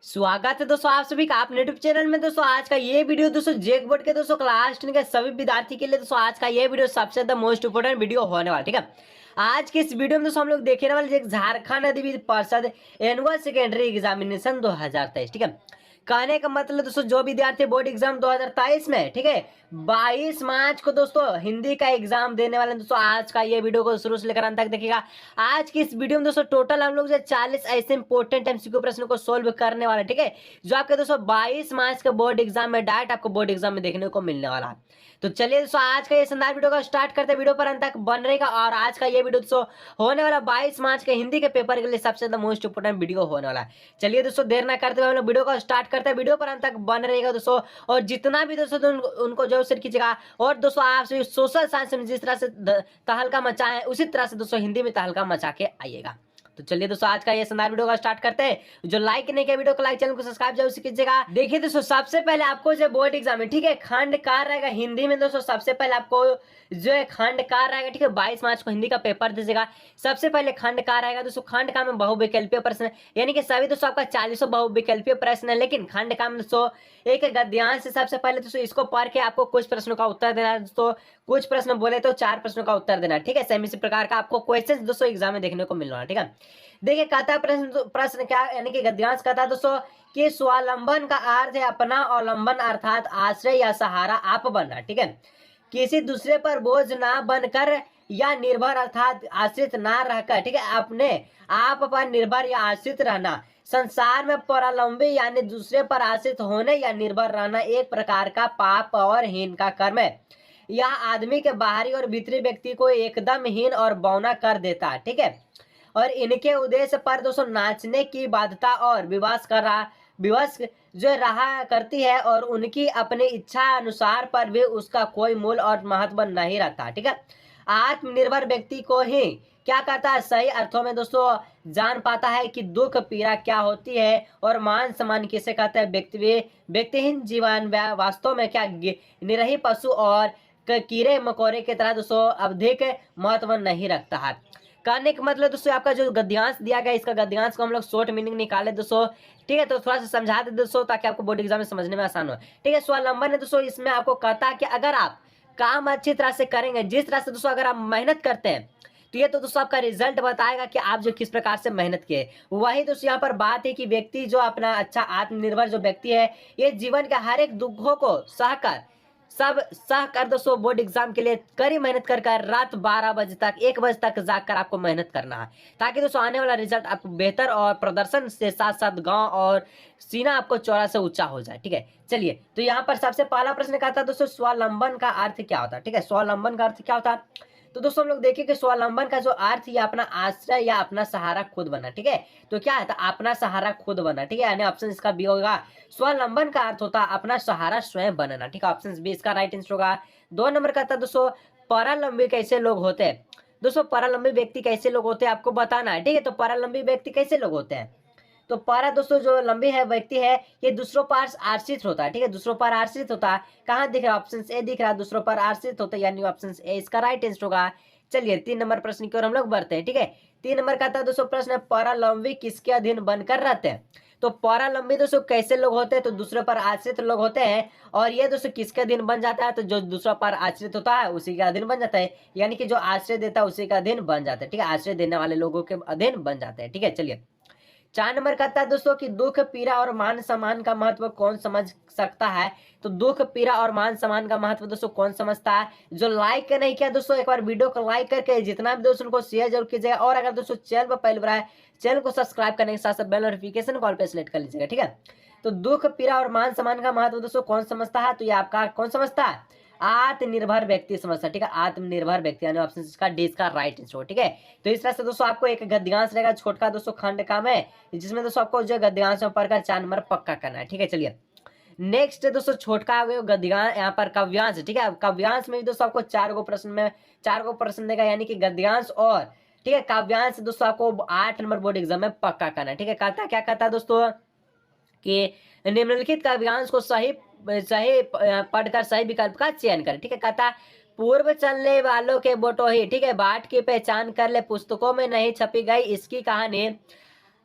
स्वागत है दोस्तों आप सभी का अपने यूट्यूब चैनल में। दोस्तों आज का ये वीडियो दोस्तों जेक बोर्ड के दोस्तों क्लास 10 के सभी विद्यार्थी के लिए दोस्तों आज का ये वीडियो सबसे ज्यादा मोस्ट इंपोर्टेंट वीडियो होने वाला, ठीक है। आज के इस वीडियो में दोस्तों हम लोग देखने वाले झारखंड अधिविद्य परिषद एनुअल सेकेंडरी एग्जामिनेशन 2023, ठीक है। कहने का मतलब दोस्तों जो विद्यार्थी बोर्ड एग्जाम 2023 में, ठीक है, 22 मार्च को दोस्तों हिंदी का एग्जाम देने वाले हैं दोस्तों, आज का ये वीडियो को शुरू से लेकर अंत तक देखिएगा। आज की इस वीडियो में दोस्तों टोटल हम लोग जो 40 ऐसे इंपॉर्टेंट एमसीक्यू प्रश्नों को सोल्व करने वाले, ठीक है, जो आपके दोस्तों 22 मार्च के बोर्ड एग्जाम में डायरेक्ट आपको बोर्ड एग्जाम में देखने को मिलने वाला है। तो चलिए दोस्तों आज का ये शानदार वीडियो का स्टार्ट करते हैं, वीडियो पर अंत तक बन रहेगा। और आज का ये वीडियो दोस्तों होने वाला 22 मार्च के हिंदी के पेपर के लिए सबसे ज्यादा मोस्ट इंपोर्टेंट वीडियो होने वाला है। चलिए दोस्तों देर ना करते हुए हम लोग वीडियो को स्टार्ट करते हैं, वीडियो पर अंत तक बन रहेगा दोस्तों। और जितना भी दोस्तों उनको जरूर शेयर कीजिएगा। और दोस्तों आप सोशल साइंस में जिस तरह से तहलका मचाए उसी तरह से दोस्तों हिंदी में तहलका मचा के आइएगा। तो चलिए दोस्तों आज का ये शानदार वीडियो का स्टार्ट करते हैं। जो लाइक नहीं किया वीडियो को लाइक, चैनल को सब्सक्राइब जरूर कीजिएगा। देखिए दोस्तों सबसे पहले आपको जो बोर्ड एग्जाम है, ठीक है, खंड कार रहेगा हिंदी में दोस्तों। सबसे पहले आपको जो है खंड कार रहेगा, ठीक है, 22 मार्च को हिंदी का पेपर दीजिएगा। सबसे पहले खंड कार रहेगा दोस्तों। खंड का में बहुविकल्पीय प्रश्न, यानी कि सभी दोस्तों आपका 40 बहुविकल्पीय प्रश्न है, लेकिन खंड का में दोस्तों एक गद्यांश से सबसे पहले दोस्तों इसको पढ़ के आपको कुछ प्रश्नों का उत्तर देना है दोस्तों। कुछ प्रश्न बोले तो 4 प्रश्नों का उत्तर देना है, ठीक है। सेम इसी प्रकार का आपको क्वेश्चन दोस्तों एग्जाम में देखने को मिलना है, ठीक है। देखिए कहता प्रश्न क्या, यानी कि गद्यांश कहता है दोस्तों कि स्वावलंबन का अर्थ है अपना, अवलंबन अर्थात आश्रय या सहारा आप बनना, ठीक है। किसी दूसरे पर बोझ ना बनकर या निर्भर अर्थात आश्रित ना रहकर, ठीक है, अपने आप पर निर्भर या आश्रित रहना। संसार में परावलंबी यानी दूसरे पर आश्रित होने या निर्भर रहना एक प्रकार का पाप और हीन का कर्म है। यह आदमी के बाहरी और भीतरी व्यक्ति को एकदम हीन और बौना कर देता है, ठीक है। और इनके उद्देश्य पर दोस्तों नाचने की बाध्यता और विवश जो रहा करती है, और उनकी अपनी इच्छा अनुसार पर भी उसका कोई मूल और महत्व नहीं रहता, ठीक है। आत्मनिर्भर व्यक्ति को ही क्या करता है, सही अर्थों में दोस्तों जान पाता है कि दुख पीड़ा क्या होती है और मान सम्मान किसे कहते हैं। व्यक्तिहीन जीवन वास्तव में क्या निरही पशु और कीड़े मकोड़े की तरह दोस्तों अधिक महत्व नहीं रखता है। कहने का मतलब दोस्तों आपका जो गद्यांश दिया गया, इसका गद्यांश को हम लोग शॉर्ट मीनिंग निकाले दोस्तों, ठीक है। तो थोड़ा सा समझा दे दोस्तों ताकि आपको बोर्ड एग्जाम में समझने में आसान हो, ठीक है। स्वावलंबन है दोस्तों, इसमें आपको कहता है कि अगर आप काम अच्छी तरह से करेंगे, जिस तरह से दोस्तों अगर आप मेहनत करते हैं, तो ये तो दोस्तों आपका रिजल्ट बताएगा कि आप जो किस प्रकार से मेहनत किए। वही दोस्तों यहाँ पर बात है कि व्यक्ति जो अपना अच्छा आत्मनिर्भर जो व्यक्ति है, ये जीवन के हर एक दुखों को सहकर दोस्तों बोर्ड एग्जाम के लिए कड़ी मेहनत कर रात 12 बजे तक 1 बजे तक जाकर आपको मेहनत करना है, ताकि दोस्तों आने वाला रिजल्ट आपको बेहतर और प्रदर्शन से साथ साथ गांव और सीना आपको चौड़ा से ऊंचा हो जाए, ठीक है। चलिए तो यहाँ पर सबसे पहला प्रश्न क्या था दोस्तों, स्वावलंबन का अर्थ क्या होता है, ठीक है। स्वावलंबन का अर्थ क्या होता है, तो दोस्तों हम लोग देखिए कि स्वावलंबन का जो अर्थ या अपना आश्रय या अपना सहारा खुद बना, ठीक है। तो क्या है, तो अपना सहारा खुद बना, ठीक है, यानी ऑप्शन इसका बी होगा। स्वावलंबन का अर्थ होता है अपना सहारा स्वयं बनना, ठीक है, ऑप्शन बी इसका राइट आंसर होगा। 2 नंबर का था दोस्तों परावलंबी कैसे लोग होते हैं। दोस्तों परावलंबी व्यक्ति कैसे लोग होते हैं आपको बताना है, ठीक है। तो परावलंबी व्यक्ति कैसे लोग होते हैं, तो पारा दोस्तों जो लंबी है व्यक्ति है, ये दूसरों पर आश्रित होता है, ठीक है, दूसरों पर आश्रित होता है। कहाँ दिख रहा है, ऑप्शन ए दिख रहा है, दूसरों पर आश्रित होता है, यानी ऑप्शन ए इसका राइट आंसर होगा। चलिए 3 नंबर प्रश्न की ओर हम लोग बढ़ते हैं, ठीक है। 3 नंबर का था दोस्तों प्रश्न, परावलंबी किसके अधीन बनकर रहते हैं। तो परावलंबी दोस्तों कैसे लोग होते हैं, तो दूसरे पर आश्रित लोग होते हैं। और ये दोस्तों किसके अधीन बन जाता है, तो जो दूसरा पर आश्रित होता है उसी के अधीन बन जाता है, यानी कि जो आश्रय देता है उसी का अधीन बन जाता है, ठीक है, आश्रय देने वाले लोगों के अधीन बन जाते हैं, ठीक है। चलिए 4 नंबर कहता है दोस्तों कि दुख पीड़ा और मान सम्मान का महत्व कौन समझ सकता है। तो दुख पीड़ा और मान सम्मान का महत्व दोस्तों कौन समझता है। जो लाइक नहीं किया दोस्तों एक बार वीडियो को लाइक करके जितना भी दोस्तों उनको शेयर जरूर कीजिएगा। और अगर दोस्तों चैनल पर पहली बार आए, चैनल को सब्सक्राइब करने के साथ साथ बेल नोटिफिकेशन कॉल पे सिलेक्ट कर लीजिएगा, ठीक है। तो दुख पीड़ा और मान सम्मान का महत्व दोस्तों कौन समझता है, तो ये आपका कौन समझता है, आत्मनिर्भर व्यक्ति समझता है, ठीक है, आत्मनिर्भर व्यक्ति, यानी ऑप्शन इसका डी इसका राइट आंसर, ठीक है। तो इस तरह से दोस्तों आपको एक गद्यांश रहेगा छोटका दोस्तों खंड का में, जिसमें दोस्तों आपको जो गद्यांश में पढ़कर 4 नंबर पक्का करना है, ठीक है। चलिए नेक्स्ट दोस्तों छोटका आ गया गद्यांश, यहाँ पर काव्यांश, ठीक है। काव्यांश में भी दोस्तों आपको 4 गो प्रश्न देगा, यानी कि गद्यांश और, ठीक है, काव्यांश दोस्तों आपको 8 नंबर बोर्ड एग्जाम में पक्का करना है, ठीक है। कहता क्या कहता है दोस्तों कि निम्नलिखित काव्यांश को सही पढ़कर सही विकल्प का चयन करें, ठीक है। कहता पूर्व चलने वालों के बोटो ही, ठीक है, बाट की पहचान कर ले, पुस्तकों में नहीं छपी गई इसकी कहानी,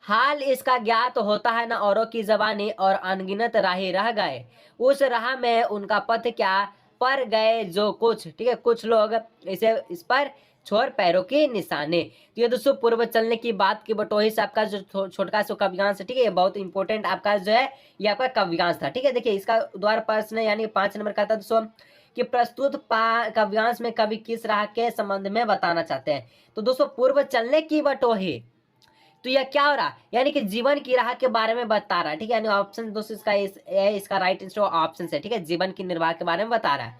हाल इसका ज्ञात होता है न औरों की ज़बानी और अनगिनत राही रह गए। उस राह में उनका पथ क्या पर गए जो कुछ, ठीक है, कुछ लोग इसे इस पर छोर पैरों के निशाने। तो ये दोस्तों पूर्व चलने की बात की बटोही से आपका जो छोटका सा काव्यांश है, ठीक है, ये बहुत इंपॉर्टेंट आपका जो है ये आपका काव्यांश था। ठीक है, देखिए इसका द्वार प्रश्न यानी 5 नंबर का था दोस्तों कि प्रस्तुत काव्यांश में कवि किस राह के संबंध में बताना चाहते हैं। तो दोस्तों पूर्व चलने की बटोही, तो यह क्या हो रहा है यानी कि जीवन की राह के बारे में बता रहा है। ठीक है, यानी ऑप्शन दोस्तों इसका राइट आंसर ऑप्शन है। ठीक है, जीवन की निर्वाह के बारे में बता रहा है।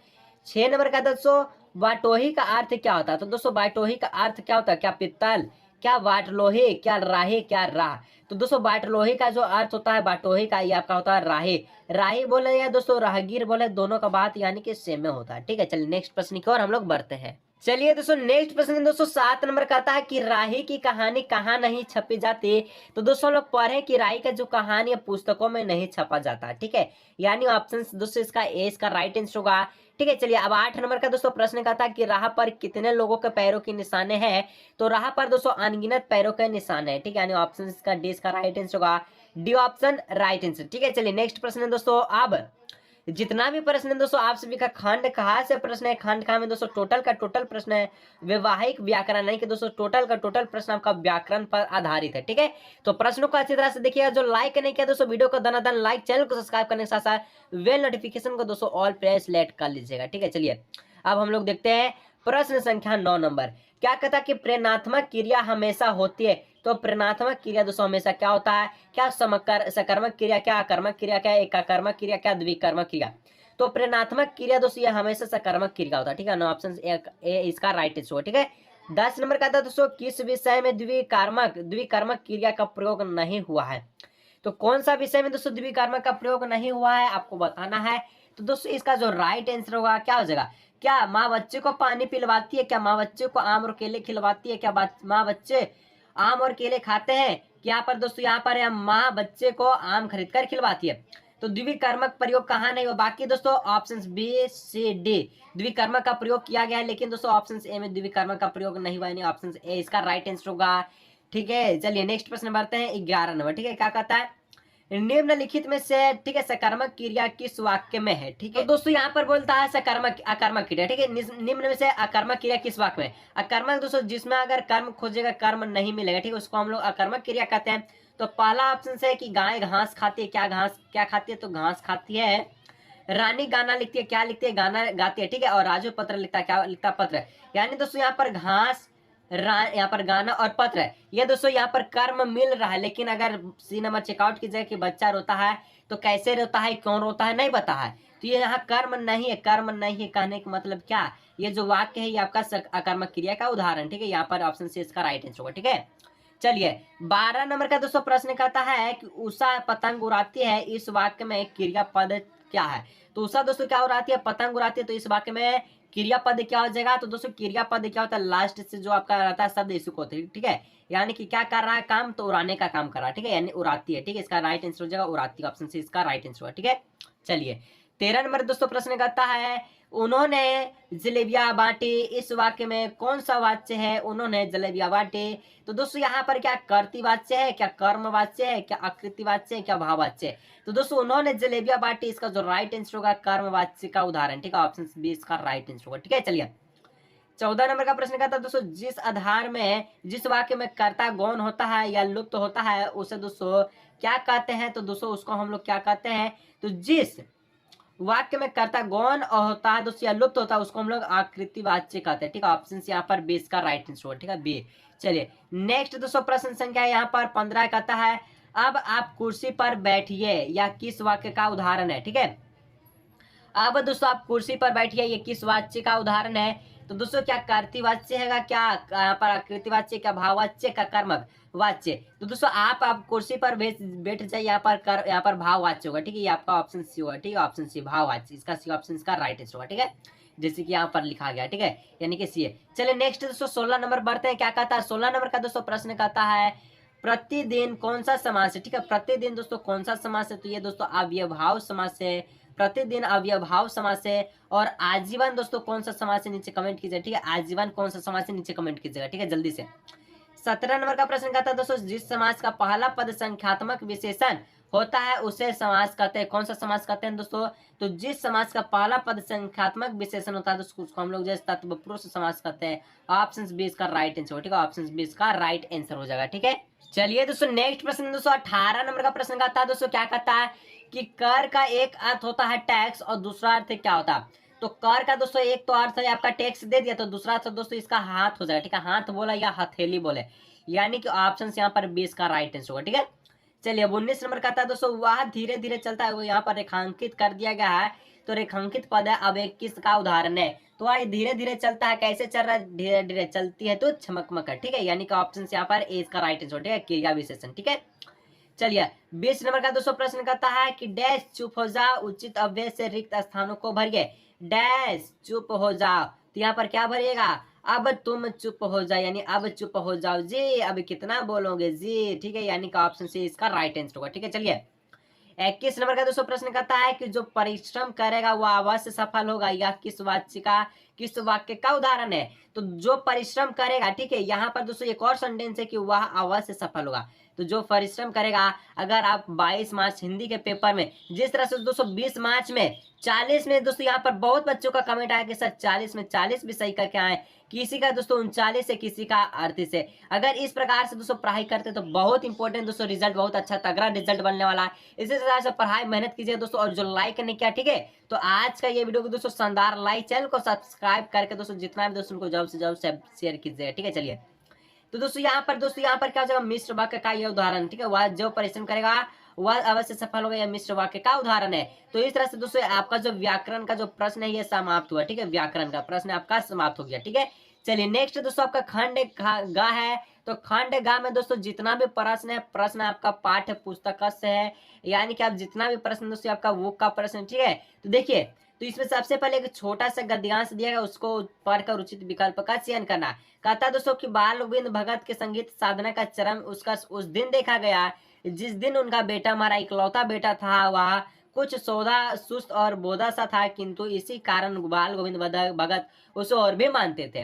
6 नंबर का दोस्तों बाटोही का अर्थ क्या होता है। तो दोस्तों बाटोही का अर्थ क्या होता है, क्या पित्तल, क्या बाटलोही, क्या राही, क्या राह। तो दोस्तों बाटलोही का जो अर्थ होता है बाटोही का ये आपका होता है राही। राही बोले या दोस्तों राहगीर बोले, दोनों का बात यानी कि सेम में होता है। ठीक है, चलिए नेक्स्ट प्रश्न की ओर हम लोग बढ़ते हैं। चलिए दोस्तों नेक्स्ट प्रश्न दोस्तों 7 नंबर का आता है कि राही की कहानी कहाँ नहीं छपी जाती। तो दोस्तों हम लोग पढ़े कि राही का जो कहानी है पुस्तकों में नहीं छपा जाता। ठीक है, यानी ऑप्शन दोस्तों इसका ए इसका राइट आंसर होगा। ठीक है, चलिए अब 8 नंबर का दोस्तों प्रश्न का था कि राह पर कितने लोगों के पैरों के निशाने हैं। तो राह पर दोस्तों अनगिनत पैरों के निशाने हैं। ठीक है, यानी ऑप्शन इसका डी इसका राइट आंसर होगा। D option right answer. ठीक है, चलिए नेक्स्ट प्रश्न दोस्तों अब जितना भी प्रश्न है दोस्तों आप सभी का खंड कहाँ से प्रश्न है, खंड कहाँ में दोस्तों टोटल का टोटल प्रश्न है, वैवाहिक व्याकरण नहीं कि दोस्तों टोटल का टोटल प्रश्न आपका व्याकरण पर आधारित है। ठीक है, तो प्रश्नों को अच्छी तरह से देखिएगा। जो लाइक नहीं किया दोस्तों वीडियो को दनादन लाइक, चैनल को सब्सक्राइब करने के साथ साथ वेल नोटिफिकेशन को दोस्तों ऑल प्रेस सेलेक्ट कर लीजिएगा। ठीक है, चलिए अब हम लोग देखते हैं प्रश्न संख्या 9 नंबर। क्या कहता कि प्रेरणात्मक क्रिया हमेशा होती है। तो प्रेरणात्मक क्रिया दोस्तों हमेशा क्या होता है, क्या सकर्मक क्रिया, क्या आकर्मक क्रिया, क्या एकाकर्मक क्रिया, क्या द्विकर्मक क्रिया। तो प्रेरणात्मक क्रिया दोस्तों ये हमेशा सकर्मक क्रिया होता है। ठीक है, नो ऑप्शन ए इसका राइट आंसर होगा। ठीक है, 10 नंबर का था दोस्तों किस विषय में द्विकर्मक क्रिया का प्रयोग नहीं हुआ है। तो कौन सा विषय में दोस्तों द्विकर्मक का प्रयोग नहीं हुआ है आपको बताना है। तो दोस्तों इसका जो राइट आंसर होगा क्या हो जाएगा, क्या माँ बच्चे को पानी पिलवाती है, क्या माँ बच्चे को आम और केले खिलवाती है, क्या माँ बच्चे आम और केले खाते हैं। यहाँ पर दोस्तों यहाँ पर माँ बच्चे को आम खरीद कर खिलवाती है। तो द्विकर्मक प्रयोग कहाँ नहीं हो, बाकी दोस्तों ऑप्शन बी सी डी द्विकर्मक का प्रयोग किया गया है, लेकिन दोस्तों ऑप्शन ए में द्विकर्मक का प्रयोग नहीं हुआ, यानी ऑप्शन ए इसका राइट आंसर होगा। ठीक है, चलिए नेक्स्ट प्रश्न बढ़ते हैं 11 नंबर। ठीक है, क्या कहता है निम्नलिखित में से, ठीक है, सकर्मक क्रिया किस वाक्य में है। ठीक है, तो दोस्तों यहाँ पर बोलता है सकर्मक अकर्मक क्रिया। ठीक है, निम्न में से अकर्मक क्रिया किस वाक्य में। अकर्मक दोस्तों जिसमें अगर कर्म खोजेगा कर्म नहीं मिलेगा, ठीक है, उसको हम लोग अकर्मक क्रिया कहते हैं। तो पहला ऑप्शन है कि गाय घास खाती है, क्या घास क्या खाती है, तो घास खाती है। रानी गाना लिखती है, क्या लिखती है, गाना गाती है। ठीक है, और राजू पत्र लिखता है, क्या लिखता है, पत्र। यानी दोस्तों यहाँ पर घास, यहाँ पर गाना और पत्र है। ये दोस्तों यहाँ पर कर्म मिल रहा है, लेकिन अगर सी नंबर चेकआउट की जाए कि बच्चा रोता है तो कैसे रोता है, क्यों रोता है, नहीं बता है। तो ये यहाँ कर्म नहीं है, कर्म नहीं है कहने का मतलब क्या, ये जो वाक्य है ये आपका अकर्मक क्रिया का उदाहरण। ठीक है, यहाँ पर ऑप्शन सी इसका राइट आंसर होगा। ठीक है, चलिए 12 नंबर का दोस्तों प्रश्न कहता है कि उषा पतंग उड़ाती है, इस वाक्य में क्रियापद क्या है। तो उषा दोस्तों क्या उड़ाती है, पतंग उड़ाती है, तो इस वाक्य में क्रियापद क्या हो जाएगा। तो दोस्तों क्रियापद क्या होता है, लास्ट से जो आपका रहता है शब्द इसको होता है। ठीक है, यानी कि क्या कर रहा है काम, तो उड़ाने का काम कर रहा है। ठीक है, यानी उड़ाती है। ठीक है, इसका राइट आंसर हो जाएगा उड़ाती, ऑप्शन सी इसका राइट आंसर होगा। ठीक है, चलिए 13 नंबर दोस्तों प्रश्न करता है उन्होंने जलेबियां बांटी, इस वाक्य में कौन सा वाच्य है, उन्होंने जलेबियां बांटी। तो दोस्तों यहाँ पर क्या कर्ती वाच्य है, क्या कर्म वाच्य है, क्या आकृति वाच्य है, क्या भाववाच्य है। तो दोस्तों उन्होंने जलेबियां बांटी इसका जो राइट आंसर होगा कर्म वाच्य का उदाहरण। ठीक है, ऑप्शन बी इसका राइट आंसर होगा। ठीक है, चलिए 14 नंबर का प्रश्न कहता है दोस्तों जिस आधार में जिस वाक्य में कर्ता गौण होता है या लुप्त होता है उसे दोस्तों क्या कहते हैं। तो दोस्तों उसको हम लोग क्या कहते हैं, तो जिस वाक्य में कर्ता गौण होता है दोस्तों या लुप्त होता है उसको हम लोग आकृति वाच्य कहते हैं। ठीक है, ऑप्शन यहाँ पर बी इसका राइट आंसर होगा। ठीक है, बी। चलिए नेक्स्ट दोस्तों प्रश्न संख्या यहाँ पर 15 कहता है अब आप कुर्सी पर बैठिए, या किस वाक्य का उदाहरण है। ठीक है, अब दोस्तों आप कुर्सी पर बैठिए, ये किस वाच्य का उदाहरण है। तो दोस्तों क्या कर्ती वाच्य है, क्या यहाँ पर आकृति वाच्य, क्या भाववाच्य, क्या कर्मक वाच्य। तो दोस्तों आप कुर्सी पर बैठ जाइए, यहाँ पर भाव वाच्य होगा। ठीक है, ये आपका ऑप्शन सी होगा। ठीक है, ऑप्शन सी भाव वाच्य, इसका सी ऑप्शन इसका राइट आंसर होगा। ठीक है, जैसे कि यहाँ पर लिखा गया। ठीक है, यानी कि सी है। चलिए नेक्स्ट दोस्तों 16 नंबर बढ़ते हैं। क्या कहता है 16 नंबर का दोस्तों प्रश्न कहता है प्रतिदिन कौन सा समास है। ठीक है, प्रतिदिन दोस्तों कौन सा समास है, तो ये दोस्तों अव्ययभाव समास है। प्रतिदिन अव्ययभाव समास है। और आजीवन दोस्तों कौन सा समास है नीचे कमेंट कीजिए। ठीक है, आजीवन कौन सा समास है नीचे कमेंट कीजिएगा। ठीक है, जल्दी से 17 नंबर का प्रश्न कहता है दोस्तों, जिस समास का पहला पद संख्यात्मक विशेषण होता है उसे समास कहते हैं। कौन सा समास कहते हैं दोस्तों? तो जिस समास का पहला पद संख्यात्मक विशेषण होता है दोस्तों उसको हम लोग जैसे तत्पुरुष समास कहते हैं। ऑप्शन बी इसका राइट आंसर हो, ठीक है, ऑप्शन बी इसका राइट आंसर हो जाएगा, ठीक है। चलिए दोस्तों नेक्स्ट प्रश्न दोस्तों 18 नंबर का प्रश्न कहता है दोस्तों, क्या कहता है कि कर का एक अर्थ होता है टैक्स और दूसरा अर्थ क्या होता है? तो कर का दोस्तों एक तो अर्थ है आपका टैक्स दे दिया, तो दूसरा अर्थ दोस्तों इसका हाथ हो जाएगा, ठीक है, हाथ बोला या हथेली बोले, यानी कि ऑप्शन यहाँ पर 20 का राइट आंसर होगा, ठीक है। चलिए अब 19 नंबर का था दोस्तों, वह धीरे धीरे चलता है, वो यहाँ पर रेखांकित कर दिया गया है, तो रेखांकित पद है, अब एक किसका उदाहरण है? तो वह धीरे धीरे चलता है, कैसे चल रहा है? धीरे धीरे चलती है तो छमकमक, ठीक है, यानी कि ऑप्शन यहाँ पर ए इसका राइट आंसर, ठीक है, क्रिया विशेषण, ठीक है। चलिए 20 नंबर का दोस्तों प्रश्न कहता है कि डैश चुप हो जाओ, उचित अव्यय से रिक्त स्थानों को भरिए। डैश चुप हो जाओ, तो यहाँ पर क्या भरिएगा? अब तुम चुप हो जाओ, यानी अब चुप हो जाओ जी, अब कितना बोलोगे जी, ठीक है, यानी कि ऑप्शन सी इसका राइट आंसर होगा, ठीक है। चलिए 21 नंबर का दोस्तों प्रश्न कहता है कि जो परिश्रम करेगा वह अवश्य सफल होगा, यह किस वाक्य का उदाहरण है? तो जो परिश्रम करेगा, ठीक है, यहाँ पर दोस्तों एक और सेंटेंस है कि वह अवश्य सफल होगा। तो जो परिश्रम करेगा, अगर आप 22 मार्च हिंदी के पेपर में जिस तरह से दोस्तों 20 मार्च में 40 में दोस्तों यहाँ पर बहुत बच्चों का कमेंट आया कि सर 40 में 40 भी सही करके आए, किसी का दोस्तों 39 है, किसी का 38 है। अगर इस प्रकार से दोस्तों पढ़ाई करते तो बहुत इंपॉर्टेंट दोस्तों रिजल्ट, बहुत अच्छा तगड़ा रिजल्ट बनने वाला है। इसी तरह से पढ़ाई मेहनत कीजिए दोस्तों, और जो लाइक नहीं किया, ठीक है, तो आज का ये वीडियो को दोस्तों शानदार लाइक, चैनल को सब्सक्राइब करके दोस्तों जितना भी दोस्तों उनको जल्द से जल्द शेयर कीजिए, ठीक है। चलिए तो दोस्तों यहाँ पर क्या हो जाएगा? मिश्र वाक्य का यह उदाहरण, ठीक है, वह जो परिश्रम करेगा वह अवश्य सफल होगा, यह मिश्र वाक्य का उदाहरण है। तो इस तरह से दोस्तों आपका जो व्याकरण का जो प्रश्न है ये समाप्त हुआ, ठीक है, व्याकरण का प्रश्न आपका समाप्त हो गया, ठीक है। चलिए नेक्स्ट दोस्तों आपका खंड गा है, तो खंड गा में दोस्तों जितना भी प्रश्न है, प्रश्न आपका पाठ्य पुस्तक से है, यानी कि आप जितना भी प्रश्न दोस्तों आपका वो का प्रश्न, ठीक है। तो देखिए, तो इसमें सबसे पहले एक छोटा सा गद्यांश दिया गया, उसको पढ़कर उचित विकल्प का चयन करना। कहता है दोस्तों कि बाल गोविंद भगत के संगीत साधना का चरम उसका उस दिन देखा गया जिस दिन उनका बेटा, हमारा इकलौता बेटा था, वह कुछ सौदा सुस्त और बोधा सा था, किंतु इसी कारण बाल गोविंद भगत उसे और भी मानते थे।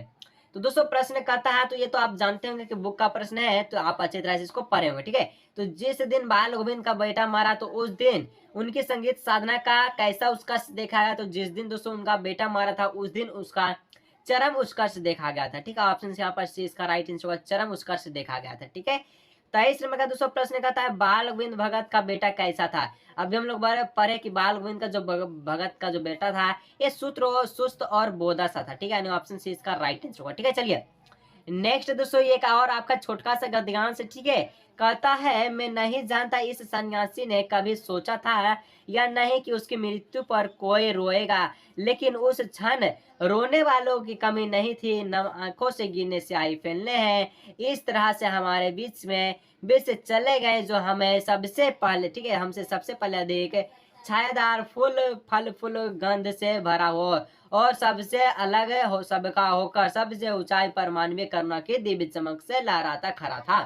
तो दोस्तों प्रश्न कहता है, तो ये तो आप जानते होंगे कि बुक का प्रश्न है, तो आप अच्छी तरह से इसको पढ़े होंगे, ठीक है। तो जिस दिन बाल गोविंद का बेटा मारा, तो उस दिन उनकी संगीत साधना का कैसा उत्कर्ष देखा गया? तो जिस दिन दोस्तों उनका बेटा मारा था उस दिन उसका चरम उत्कर्ष देखा गया था, ठीक है, ऑप्शन यहाँ पर सी इसका राइट आंसर होगा, चरम उत्कर्ष देखा गया था, ठीक है। 23 नंबर का दोस्तों प्रश्न कहता है बाल गोविंद भगत का बेटा कैसा था? अभी हम लोग पढ़े कि बाल गोविंद का जो भगत का जो बेटा था ये सुस्त और बोधा सा था, ठीक है, ऑप्शन सी इसका राइट आंसर होगा, ठीक है। चलिए नेक्स्ट दोस्तों एक और आपका छोटका सा गद्यांश, ठीक है, कहता है मैं नहीं जानता इस सन्यासी ने कभी सोचा था या नहीं कि उसकी मृत्यु पर कोई रोएगा, लेकिन उस क्षण रोने वालों की कमी नहीं थी, नम आंखों से गिरने से आई फैलने हैं, इस तरह से हमारे बीच से चले गए जो हमें सबसे पहले, ठीक है, हमसे सबसे पहले अधिक छायादार फल फूल गंध से भरा हो और सबसे अलग हो सबका होकर सबसे ऊंचाई पर मानवीय करुणा की दिव्य चमक से लहराता खड़ा था।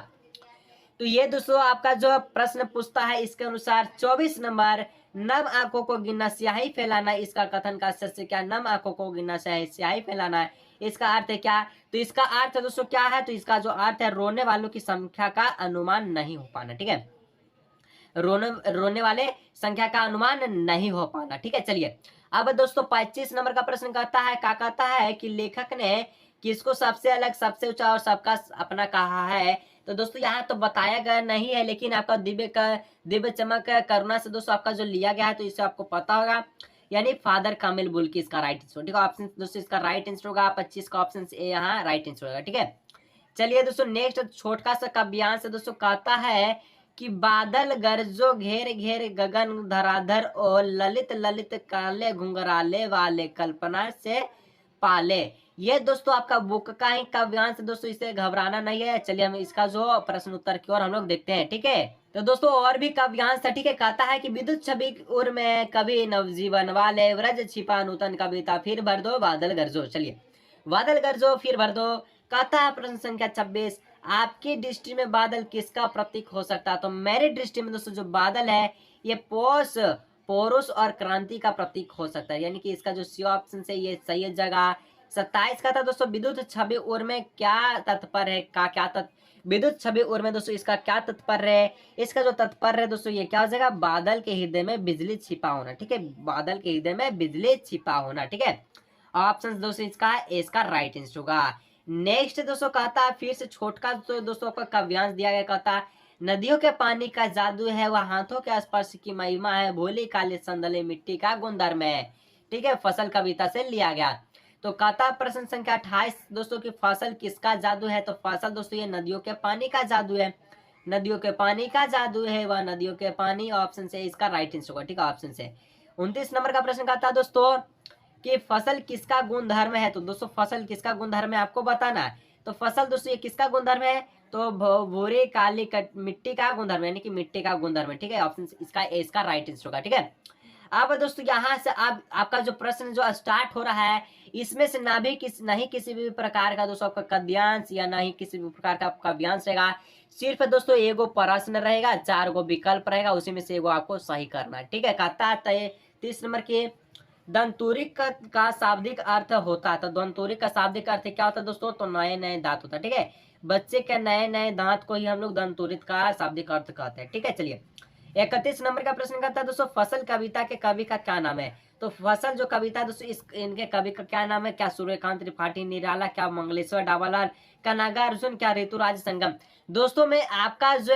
तो ये दोस्तों आपका जो प्रश्न पूछता है इसके अनुसार 24 नंबर, नम आंखों को गिनना स्याही फैलाना, इसका कथन का सत्य क्या? नम आंखों को गिनना स्याही फैलाना, इसका अर्थ है क्या? तो इसका अर्थ दोस्तों क्या है? तो इसका जो अर्थ है रोने वालों की संख्या का अनुमान नहीं हो पाना, ठीक है, रोने वाले संख्या का अनुमान नहीं हो पाना, ठीक है। चलिए अब दोस्तों 25 नंबर का प्रश्न कहता है, क्या कहता है कि लेखक ने किसको सबसे अलग, सबसे ऊंचा और सबका अपना कहा है? तो दोस्तों यहाँ तो बताया गया नहीं है, लेकिन आपका दिव्य चमक करुणा से दोस्तों आपका जो लिया गया है, तो इसे आपको पता होगा, यानी फादर कामिल बुल्की इसका राइट आंसर, ठीक है, ऑप्शन दोस्तों इसका राइट आंसर होगा 25 का ऑप्शन ए यहाँ राइट आंसर होगा, ठीक है। चलिए दोस्तों नेक्स्ट छोटा सा काव्यांश दोस्तों कहता है कि बादल गरजो घेर घेर गगन धराधर और ललित ललित काले घुंघराले वाले कल्पना से पाले। ये दोस्तों आपका बुक का ही काव्यांश दोस्तों, इसे घबराना नहीं है। चलिए हम इसका जो प्रश्न उत्तर की ओर हम लोग देखते हैं, ठीक है। तो दोस्तों और भी काव्यांश था, ठीक है, कहता है कि विद्युत छवि उर में कभी नवजीवन वाले व्रज छिपा नूतन कविता फिर भर दो बादल गरजो। चलिए बादल गरजो फिर भर दो, कहता है प्रश्न संख्या 26, आपकी दृष्टि में बादल किसका प्रतीक हो सकता है? तो मेरी दृष्टि में दोस्तों जो बादल है ये पौरुष और क्रांति का प्रतीक हो सकता है, यानी कि इसका जो सी ऑप्शन है ये सही जगह 27 का था दोस्तों विद्युत छवि उर में क्या तात्पर्य है, का क्या विद्युत छवि उर में दोस्तों इसका क्या तात्पर्य है। इसका जो तात्पर्य है दोस्तों ये क्या हो जाएगा, बादल के हृदय में बिजली छिपा होना। ठीक है, बादल के हृदय में बिजली छिपा होना। ठीक है, ऑप्शन दोस्तों इसका है, इसका राइट आंसर होगा। नेक्स्ट दोस्तों कहता है फिर से छोटका दोस्तों आपका काव्यांश दिया गया, कहता है नदियों के पानी का जादू है, वह हाथों के स्पर्श की महिमा है, भोली काली संदले मिट्टी का गुणधर्म है। ठीक है, फसल कविता से लिया गया। तो कहता प्रश्न संख्या 28 दोस्तों की फसल किसका जादू है। तो फसल दोस्तों ये नदियों के पानी का जादू है, नदियों के पानी का जादू है, वह नदियों के पानी, ऑप्शन से इसका राइट आंसर होगा। ठीक है, ऑप्शन से। 29 नंबर का प्रश्न कहता है दोस्तों कि फसल किसका गुणधर्म है। तो दोस्तों फसल किसका गुणधर्म है आपको बताना है। तो फसल दोस्तों ये किसका गुणधर्म है, तो भूरे काली मिट्टी का गुणधर्म यानी कि मिट्टी का गुणधर्म है। ठीक है, ऑप्शन इसका ए इसका राइट आंसर होगा। ठीक है, अब दोस्तों यहाँ से आप आपका जो प्रश्न जो स्टार्ट हो रहा है, इसमें से नहीं किसी भी प्रकार का दोस्तों आपका गद्यांश या नहीं किसी भी प्रकार का काव्यांश रहेगा। सिर्फ दोस्तों एगो प्रश्न रहेगा, 4 गो विकल्प रहेगा, उसी में से एगो आपको सही करना है। ठीक है, कहता है 30 नंबर की दंतुरिक का शाब्दिक अर्थ होता है। तो दंतुरिक का शाब्दिक अर्थ क्या होता है दोस्तों, तो नए नए दांत होता है। ठीक है, बच्चे के नए नए दांत को ही हम लोग दंतुरित का शाब्दिक अर्थ कहते हैं। ठीक है, चलिए 31 नंबर का प्रश्न करता है दोस्तों फसल कविता के कवि का क्या नाम है। तो फसल जो कविता दोस्तों इनके कवि का क्या नाम है, क्या सूर्यकांत त्रिपाठी निराला, क्या मंगलेश्वर डावालाल, क्या नागार्जुन, क्या ऋतुराज संगम। दोस्तों में आपका जो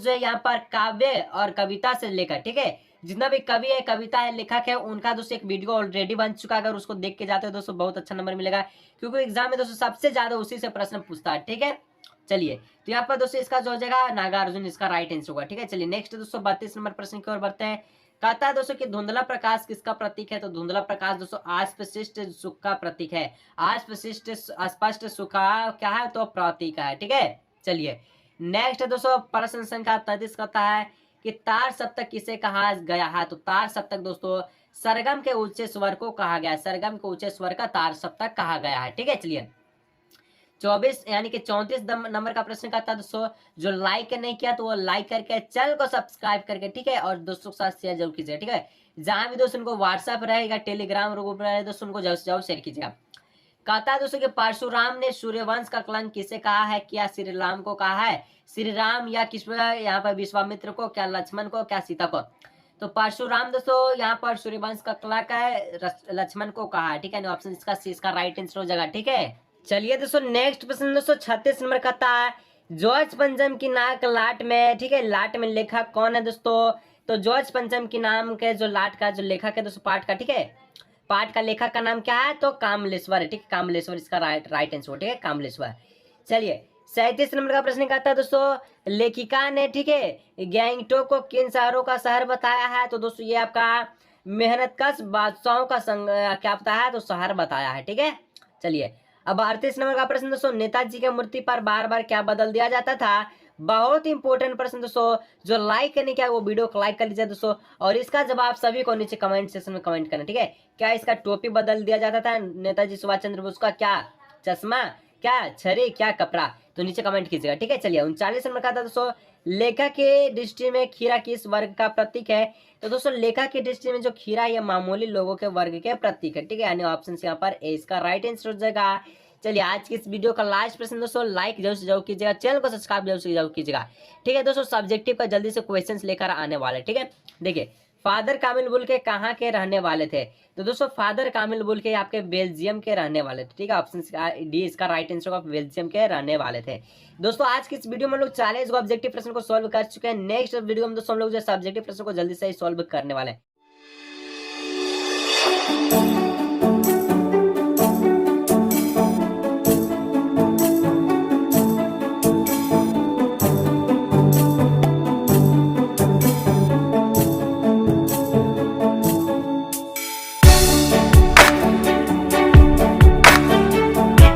है यहाँ पर काव्य और कविता से लेकर, ठीक है, जितना भी कवि है कविता है लेखक है उनका दोस्तों एक वीडियो ऑलरेडी बन चुका है। अगर उसको देख के जाते हो दोस्तों बहुत अच्छा नंबर मिलेगा, क्योंकि एग्जाम में दोस्तों सबसे ज्यादा उसी से प्रश्न पूछता है। ठीक है, चलिए तो यहाँ पर दोस्तों इसका जो हो जाएगा नागार्जुन, इसका राइट आंसर होगा। ठीक है, चलिए नेक्स्ट दोस्तों 32 नंबर प्रश्न की ओर बढ़ते हैं। कहता है दोस्तों कि धुंधला प्रकाश किसका प्रतीक है। तो धुंधला प्रकाश दोस्तों अस्पष्ट सुख का प्रतीक है। अस्पष्ट सुख का क्या है, तो प्रतीक है। ठीक है, चलिए नेक्स्ट दोस्तों प्रश्न संख्या 33 कहता है कि तार सप्तक किसे कहा गया है। तो तार सप्तक दोस्तों सरगम के ऊंचे स्वर को कहा गया है, सरगम के ऊंचे स्वर का तार सप्तक कहा गया है। ठीक है, चलिए 24 यानी कि 34 नंबर का प्रश्न करता है दोस्तों, जो लाइक नहीं किया तो वो लाइक करके चैनल को सब्सक्राइब करके, ठीक है, और दोस्तों के साथ शेयर जरूर कीजिएगा। ठीक है, जहां भी दोस्तों उनको व्हाट्सएप रहेगा, टेलीग्राम ग्रुप रहेगा दोस्तों, उनको जरूर शेयर कीजिएगा। कहता है दोस्तों कि परशुराम ने सूर्यवंश का कलंक किसे कहा है, क्या श्री राम को कहा है, श्री राम या किस यहाँ पर विश्वामित्र को, क्या लक्ष्मण को, क्या सीता को। तो परशुराम दोस्तों यहाँ पर सूर्यवंश का कलंक है, लक्ष्मण को कहा है। ठीक है, ऑप्शन इसका राइट आंसर हो जाएगा। ठीक है, चलिए दोस्तों नेक्स्ट प्रश्न दोस्तों 36 नंबर कहता है जॉर्ज पंचम की नाक लाट में, ठीक है, लाट में लेखक कौन है दोस्तों। तो जॉर्ज पंचम की नाम के जो लाट का जो लेखक है दोस्तों पाठ का, ठीक है, पाठ का लेखक का नाम क्या है, तो कामलेश्वर है। ठीक है, कामलेश्वर इसका राइट आंसर, ठीक है, कामलेश्वर। चलिए 37 नंबर का प्रश्न कहता है दोस्तों लेखिका ने, ठीक है, गैंगटोक को किन शहरों का शहर बताया है। तो दोस्तों ये आपका मेहनतकश बादशाहों का क्या बताया है, तो शहर बताया है। ठीक है, चलिए अब 38 नंबर का प्रश्न दोस्तों नेताजी की मूर्ति पर बार बार क्या बदल दिया जाता था। बहुत इंपॉर्टेंट प्रश्न दोस्तों, जो लाइक करने क्या वो वीडियो को लाइक कर लीजिए दोस्तों, और इसका जवाब सभी को नीचे कमेंट सेक्शन में कमेंट करना। ठीक है, क्या इसका टोपी बदल दिया जाता था नेताजी सुभाष चंद्र बोस का, क्या चश्मा, क्या छड़ी, क्या कपड़ा, तो नीचे कमेंट कीजिएगा। ठीक है, चलिए 39 नंबर का था दोस्तों लेखक के दृष्टि में खीरा किस वर्ग का प्रतीक है। तो दोस्तों लेखक की दृष्टि में जो खीरा ये मामूली लोगों के वर्ग के प्रतीक है। ठीक है, यानी ऑप्शन यहाँ पर ए इसका राइट आंसर हो जाएगा। चलिए आज की इस वीडियो का लास्ट प्रश्न दोस्तों लाइक जरूर कीजिएगा, चैनल को सब्सक्राइब जरूर कीजिएगा। ठीक है दोस्तों, सब्जेक्टिव का जल्दी से क्वेश्चंस लेकर आने वाले। ठीक है, देखिए फादर कामिल बुल्के कहाँ के रहने वाले थे। तो दोस्तों फादर कामिल बुल्के आपके बेल्जियम के रहने वाले थे। ठीक है, ऑप्शन डी इसका राइट आंसर होगा, बेल्जियम के रहने वाले थे। दोस्तों आज की इस वीडियो में हम लोग 40 ऑब्जेक्टिव प्रश्न को सॉल्व कर चुके हैं। नेक्स्ट वीडियो में दोस्तों हम लोग जो सब्जेक्टिव प्रश्न को जल्दी से ही सॉल्व करने वाले हैं।